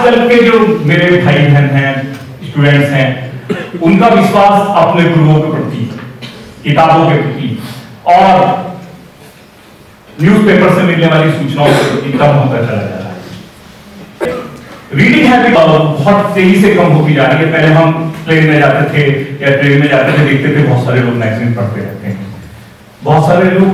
आजकल के जो मेरे भाई बहन हैं, स्टूडेंट्स हैं, उनका विश्वास अपने गुरुओं के प्रति, किताबों के प्रति और न्यूज़पेपर से मिलने वाली सूचनाओं के प्रति कम होता चला जा रहा है। रीडिंग हैबिट बहुत तेजी से कम होती जा रही है। पहले हम प्लेन में जाते थे या ट्रेन में जाते थे, देखते थे बहुत सारे लोग मैगजीन पढ़ते रहते हैं, बहुत सारे लोग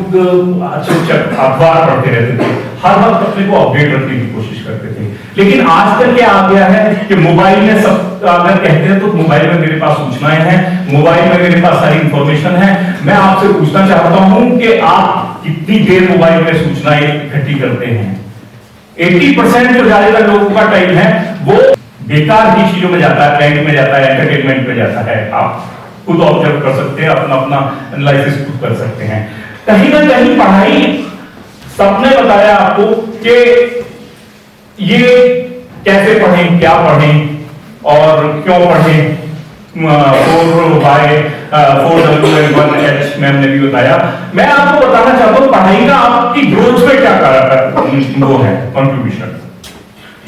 अखबार पढ़ते रहते थे, हर वक्त अपने को अपडेट रखने की कोशिश करते थे। लेकिन आजकल क्या आ गया है कि मोबाइल में सब अगर कहते हैं तो मोबाइल में मेरे पास सूचनाएं हैं, मोबाइल में मेरे पास सारी इंफॉर्मेशन है। मैं आपसे पूछना चाहता हूं कि आप कितनी देर मोबाइल में सूचनाएं इकट्ठी करते हैं? 80% जो ज्यादातर लोगों का टाइम है वो बेकार की चीजों में जाता है, बैंक में जाता है, एंटरटेनमेंट में जाता है। आप खुद ऑब्जर्व कर सकते हैं, अपना अपना एनालिसिस खुद कर सकते हैं। कहीं ना कहीं पढ़ाई, सबने बताया आपको कि ये कैसे पढ़ें, क्या पढ़ें और क्यों पढ़ें। 4W1H मैम ने भी बताया। मैं आपको बताना चाहता हूं पढ़ाई का आपकी ग्रोथ में क्या वो है कंट्रीब्यूशन।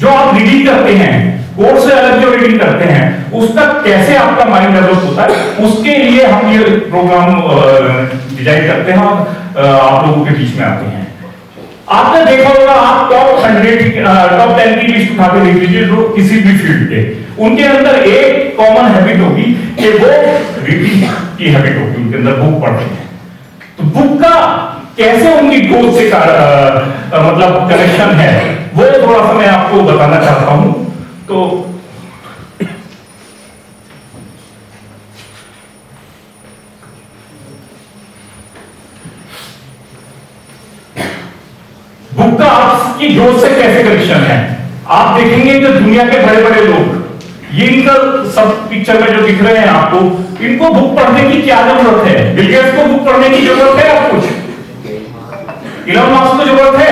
जो आप रीडिंग करते हैं, कोर्स से अलग जो रीडिंग करते हैं, उसका कैसे आपका माइंड डेवलप होता है, उसके लिए हम ये प्रोग्राम डिजाइन करते हैं और आप लोगों के बीच में आते हैं। आपने देखा होगा, आप टॉप 10 की लिस्ट उठा के देख लीजिए जो किसी भी फील्ड के, उनके अंदर एक कॉमन हैबिट होगी कि वो रीडिंग की हैबिट होगी, उनके अंदर बुक पढ़ते हैं। तो बुक का कैसे उनकी ग्रोथ से मतलब कनेक्शन है, वो थोड़ा सा मैं आपको बताना चाहता हूं। तो बुक का आपकी ग्रोथ से कैसे कनेक्शन है, आप देखेंगे कि दुनिया के बड़े बड़े लोग, ये इनका सब पिक्चर में जो दिख रहे हैं आपको, इनको बुक पढ़ने की क्या जरूरत है? बिल गेट्स को बुक पढ़ने की जरूरत है? आप कुछ इलॉन मस्क को जरूरत है?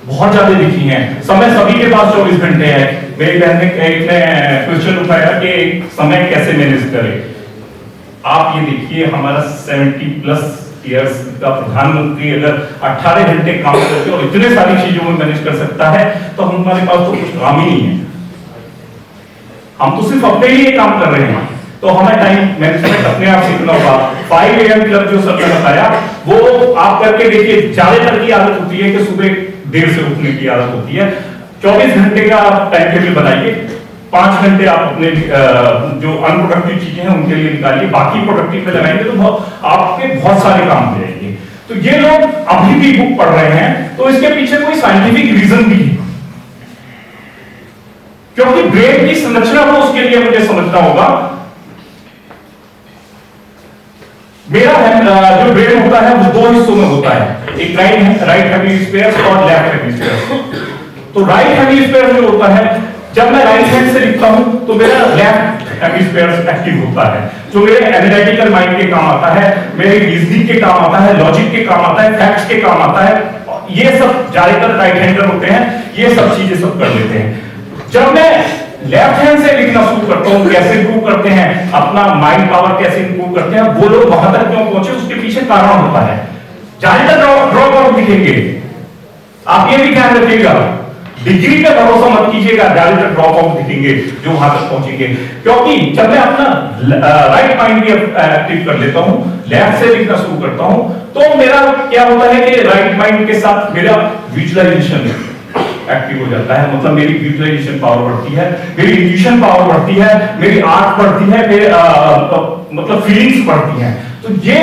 बहुत ज्यादा लिखी हैं। समय सभी के पास 24 घंटे है। मेरी बहन ने क्वेश्चन उठाया कि समय कैसे मैनेज करें। आप ये देखिए, हमारा 70+ ईयर्स का प्रधानमंत्री अगर 18 घंटे काम करके और इतने सारी चीजों में मैनेज कर सकता है, तो हमारे पास तो कुछ काम ही नहीं है। हम तो सिर्फ अपने लिए काम कर रहे हैं। तो हमें टाइम मैनेजमेंट अपने आप सीखना होगा। 5 AM क्लब जो सर ने बताया, वो आप करके देखिए। ज्यादातर की आदत होती है कि सुबह देर से उठने की आदत होती है। 24 घंटे का टाइम टेबल बनाइए। 5 घंटे आप अपने जो अनप्रोडक्टिव चीजें हैं उनके लिए निकालिए, बाकी प्रोडक्टिव पे लगाएंगे तो आपके बहुत सारे काम हो जाएंगे। तो ये लोग अभी भी बुक पढ़ रहे हैं, तो इसके पीछे कोई साइंटिफिक रीजन भी है, क्योंकि ब्रेन की संरचना हो उसके लिए मुझे समझना होगा। मेरा जो ब्रेन होता है वो 2 हिस्सों में होता है, एक राइट हेमिस्फीयर और लेफ्ट हेमिस्फीयर। तो राइट हेमिस्फीयर जो होता है, जब मैं राइट हैंड से लिखता हूं तो मेरा लेफ्ट हेमिस्फीयर एक्टिव होता है, जो मेरे एनालिटिकल माइंड के काम आता है, मेरे रीजनिंग के काम आता है, लॉजिक के काम आता है, फैक्ट्स के काम आता है। ये सब ज्यादातर राइट हैंडर होते हैं, ये सब चीजें सब कर लेते हैं। जब मैं लेफ्ट हैंड से लिखना शुरू करता हूं, कैसे इंप्रूव करते हैं अपना माइंड पावर, कैसे इंप्रूव करते हैं, वो लोग वहां तक क्यों पहुंचे, उसके पीछे कारण होता है। ज्यादातर ड्रॉप आउट दिखेंगे, आप ये भी ध्यान रखिएगा। डिग्री पे भरोसा मत कीजिएगा, ज्यादातर ड्रॉप आउट दिखेंगे जो वहां तक पहुंचेंगे। क्योंकि जब मैं अपना राइट माइंड भी एक्टिव कर लेता हूं, लेफ्ट से लिखना शुरू करता हूं, तो मेरा क्या होता है कि राइट माइंड के साथ मेरा विजुअलाइजेशन एक्टिव हो जाता है। मतलब मेरी विजुअलाइजेशन पावर बढ़ती है, मेरी इंट्यूशन पावर बढ़ती है, मेरी आर्ट बढ़ती है, मेरे मतलब फीलिंग्स बढ़ती हैं। तो ये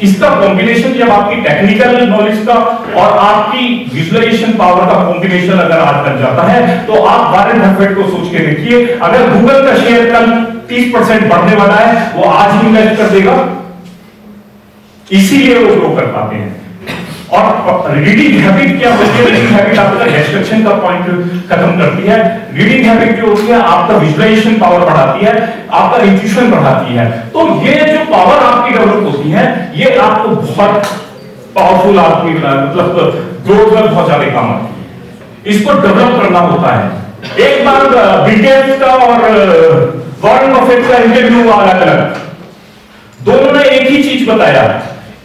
इसका कॉम्बिनेशन, जब आपकी टेक्निकल नॉलेज का और आपकी विजुअलाइजेशन पावर का कॉम्बिनेशन अगर आज बन जाता है, तो आप वॉरेन बफेट को सोच के देखिए, अगर गूगल का शेयर कल 30% बढ़ने वाला है, वो आज ही इन्वेस्ट कर देगा, इसीलिए वो ग्रो कर पाते हैं। और रीडिंग हैबिट क्या होती है? रीडिंग हैबिट आपका डिस्ट्रैक्शन का पॉइंट खत्म करती है। रीडिंग हैबिट जो होती है आपका विजुअलाइजेशन पावर बढ़ाती है, आपका इंट्यूशन बढ़ाती है। तो ये जो पावर आपकी डेवलप होती है, ये आपको बहुत पावरफुल आदमी मतलब ग्रोथ में बहुत ज्यादा काम आती है। इसको डेवलप करना होता है। एक बार बिल गेट्स का और वॉरेन बफेट का इंटरव्यू अलग अलग, दोनों ने एक ही चीज बताया।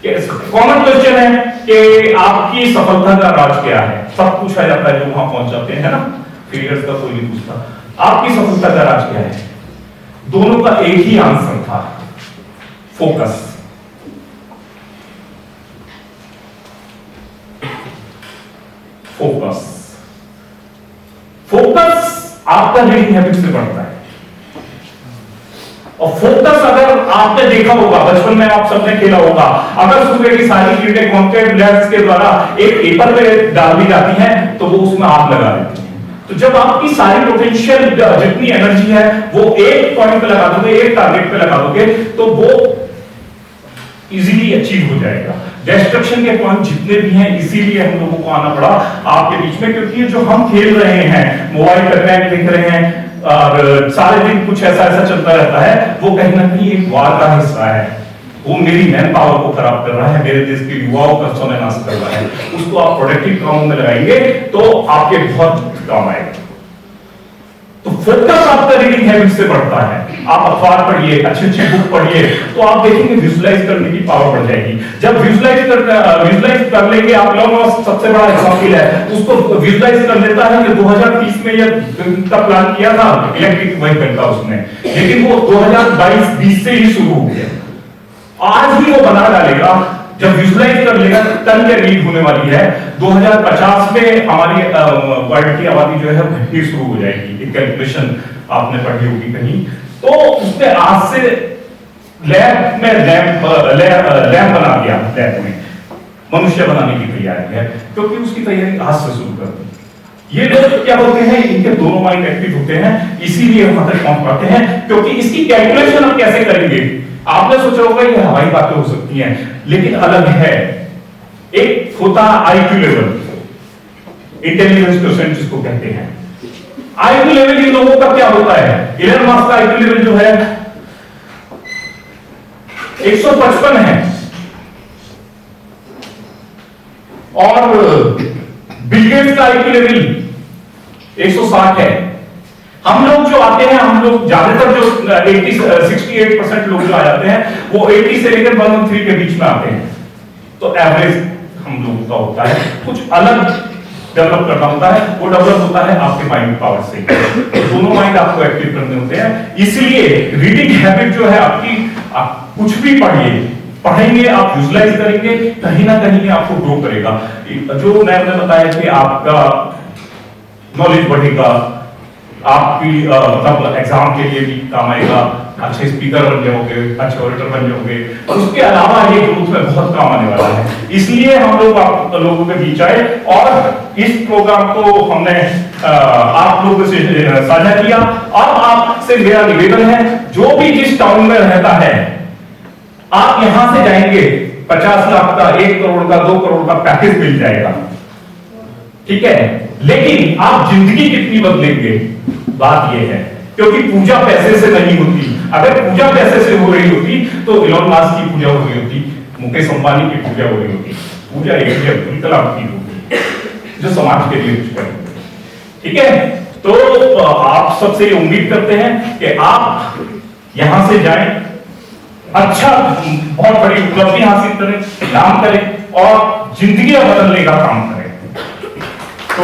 कॉमन क्वेश्चन है कि आपकी सफलता का राज क्या है, सब पूछा जाता है जो वहां पहुंच जाते हैं ना। फेलियर्स का कोई नहीं पूछता। आपकी सफलता का राज क्या है? दोनों का एक ही आंसर था, फोकस। फोकस फोकस आपका रीडिंग हैबिट से बढ़ता है। और फोकस अगर आपने देखा होगा, बचपन में आप सबने खेला होगा, अगर सुबह की सारी कीड़े कॉन्टैक्ट लेंस के द्वारा एक पेपर पे डाल दी जाती हैं तो वो उसमें आग लगा देती हैं। तो जब आपकी सारी पोटेंशियल जितनी एनर्जी है वो एक पॉइंट पे लगा दोगे, एक टारगेट पे लगा दोगे, तो वो इजीली अचीव हो जाएगा। डिस्ट्रक्शन के पॉइंट जितने भी हैं, इसीलिए हम लोगों को आना पड़ा आपके बीच में, क्योंकि ये जो हम खेल रहे हैं, मोबाइल पर मैच देख रहे हैं और सारे दिन कुछ ऐसा चलता रहता है, वो कहीं ना कहीं एक वार का हिस्सा है। वो मेरी मैन पावर को खराब कर रहा है, मेरे देश के युवाओं का समय नाश कर रहा है। उसको आप प्रोडक्टिव कामों में लगाएंगे तो आपके बहुत काम आएगा। तो फोकस आपका रीडिंग हैबिट से बढ़ता है। आप अखबार पढ़िए, अच्छी अच्छी बुक पढ़िए, तो आप देखेंगे विजुलाइज करने की पावर बढ़ जाएगी। जब विजुलाइज कर लेंगे आप, इलॉन मस्क सबसे बड़ा एग्जांपल है, उसको विजुलाइज कर लेता है कि 2030 में का प्लान किया था इलेक्ट्रिक व्हीकल का उसने, लेकिन वो 2022-20 से ही शुरू हो गया। आज ही वो बना डालेगा। जब विजुलाइज कर लेगा तन क्या रीड होने वाली है, 2050 में हमारी वर्ल्ड की आबादी जो है घटनी शुरू हो जाएगी। एक कैलकुलेशन आपने पढ़ी होगी कहीं, तो उसने आज से लैब बना दिया, लैब में मनुष्य बनाने की तैयारी है, क्योंकि उसकी तैयारी आज से शुरू कर दी। ये लोग क्या होते हैं, इनके दोनों माइंड एक्टिव होते हैं, इसीलिए वहां तक पहुंच पाते हैं। क्योंकि इसकी कैलकुलेशन हम कैसे करेंगे? आपने सोचा होगा ये हवाई बातें हो सकती हैं, लेकिन अलग है। एक होता है आईक्यू लेवल, इंटेलिजेंस कोएफिशिएंट जिसको कहते हैं। आईक्यू लेवल इन लोगों का क्या होता है? इलन मस्क का आईक्यू लेवल जो है 155 है, और बिल गेट्स का आईक्यू लेवल 160 है। हम लोग जो आते हैं, हम लोग ज्यादातर जो 68% लोग जो आ जाते हैं, वो 80 से लेकर 113 के बीच में आते हैं। तो एवरेज हम लोगों का होता है। कुछ अलग डेवलप करना होता है, वो डेवलप होता है आपके माइंड पावर से। दोनों माइंड आपको एक्टिव करने होते हैं। इसलिए रीडिंग हैबिट जो है आपकी, आप कुछ भी पढ़ेंगे, आप विजुलाइज करेंगे, कहीं ना कहीं आपको ग्रो करेगा। जो मैंने बताया कि आपका नॉलेज बढ़ेगा, आपकी मतलब एग्जाम के लिए भी काम आएगा, अच्छे स्पीकर बन जाओगे, अच्छे ऑडिटर बन जाओगे। उसके अलावा ये ग्रोथ में बहुत काम आने वाला है। इसलिए हम लोग आप लोगों के बीच आए और इस प्रोग्राम को हमने आप लोगों से साझा किया। अब आपसे मेरा निवेदन है, जो भी जिस टाउन में रहता है, आप यहां से जाएंगे 50 लाख का, 1 करोड़ का, 2 करोड़ का पैकेज मिल जाएगा, ठीक है। लेकिन आप जिंदगी कितनी बदलेंगे, बात यह है। क्योंकि पूजा पैसे से नहीं होती। अगर पूजा पैसे से हो रही होती तो इलॉन मस्क की पूजा हो रही होती, मुकेश अंबानी की पूजा हो रही होती। पूजा एक है अब्दुल कलाम की होती, जो समाज के लिए कुछ करे, ठीक है। तो आप सबसे उम्मीद करते हैं कि आप यहां से जाएं, अच्छा बहुत बड़ी उपलब्धि हासिल करें, नाम करें और जिंदगी बदलने का काम करें। तो